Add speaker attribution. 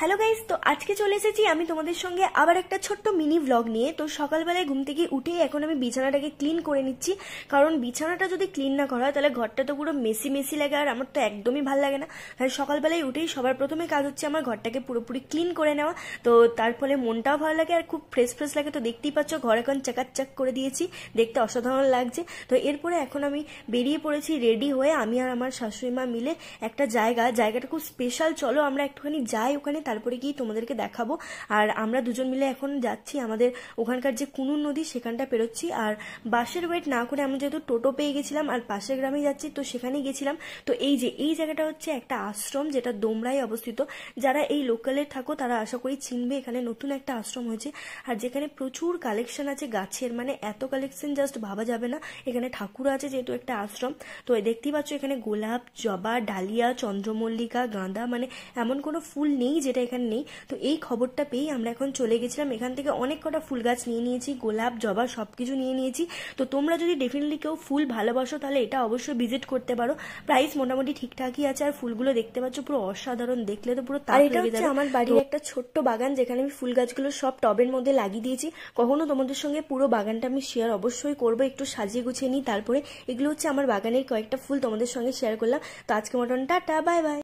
Speaker 1: Hello guys, তো আজকে চলে এসেছি আমি তোমাদের সঙ্গে আবার একটা ছোট্ট মিনি ভ্লগ নিয়ে। তো সকালবেলায় ঘুম থেকে উঠেই এখন আমি বিছানাটাকে ক্লিন করে নিচ্ছি, কারণ বিছানাটা যদি ক্লিন না করা হয় তাহলে ঘরটা তো পুরো মেসি মেসি লাগে, আর আমার তো একদমই ভালো লাগে না। তাই সকালবেলায় উঠেই সবার প্রথমে কাজ হচ্ছে আমার ঘরটাকে পুরোপুরি ক্লিন করে নেওয়া। তো তার ফলে মনটাও ভালো লাগে আর খুব ফ্রেশ ফ্রেশ লাগে। তো দেখতেই পাচ্ছ ঘর এখন চাকাচাক করে দিয়েছি, দেখতে অসাধারণ লাগছে। তো এরপরে এখন আমি বেরিয়ে পড়েছি রেডি হয়ে, আমি আর আমার শাশুড়ি মা মিলে একটা জায়গাটা খুব স্পেশাল, চলো আমরা একটুখানি যাই ওখানে, তারপরে গিয়ে তোমাদেরকে দেখাবো। আর আমরা দুজন মিলে এখন যাচ্ছি আমাদের ওখানকার যে কুনুর নদী সেখানটা পেরোচ্ছি। আর বাসের ওয়েট না করে আমি যেহেতু টোটো পেয়ে গেছিলাম আর পাশের গ্রামে যাচ্ছি, তো সেখানেই গেছিলাম। তো এই জায়গাটা হচ্ছে একটা আশ্রম, যেটা দোমরায় অবস্থিত। যারা এই লোকালে থাকো তারা আশা করি চিনবে, এখানে নতুন একটা আশ্রম হয়েছে আর যেখানে প্রচুর কালেকশন আছে গাছের, মানে এত কালেকশন জাস্ট ভাবা যাবে না। এখানে ঠাকুর আছে যেহেতু একটা আশ্রম। তো দেখতেই পাচ্ছ এখানে গোলাপ, জবা, ডালিয়া, চন্দ্রমল্লিকা, গাঁদা, মানে এমন কোনো ফুল নেই যেটা এখানে নেই। তো এই খবরটা পেয়েই আমরা এখন চলে গেছিলাম, এখান থেকে অনেক কটা ফুল গাছ নিয়ে নিয়েছি, গোলাপ, জবা সবকিছু নিয়ে নিয়েছি। তো তোমরা যদি ডেফিনেটলি কেউ ফুল ভালোবাসো তাহলে এটা অবশ্যই ভিজিট করতে পারো। প্রাইস মোটামুটি ঠিকঠাকই আছে, আর ফুলগুলো দেখতে পাচ্ছ পুরো অসাধারণ, দেখলে তো পুরো তাক লেগে যাবে। আমার বাড়ির একটা ছোট্ট বাগান, যেখানে আমি ফুল গাছগুলো সব টবের মধ্যে লাগিয়ে দিয়েছি। কখনো তোমাদের সঙ্গে পুরো বাগানটা আমি শেয়ার অবশ্যই করবো, একটু সাজিয়ে গুছিয়ে নিই তারপরে। এগুলো হচ্ছে আমার বাগানের কয়েকটা ফুল তোমাদের সঙ্গে শেয়ার করলাম। তো আজকে মোটামুটি টাটা, বাই বাই।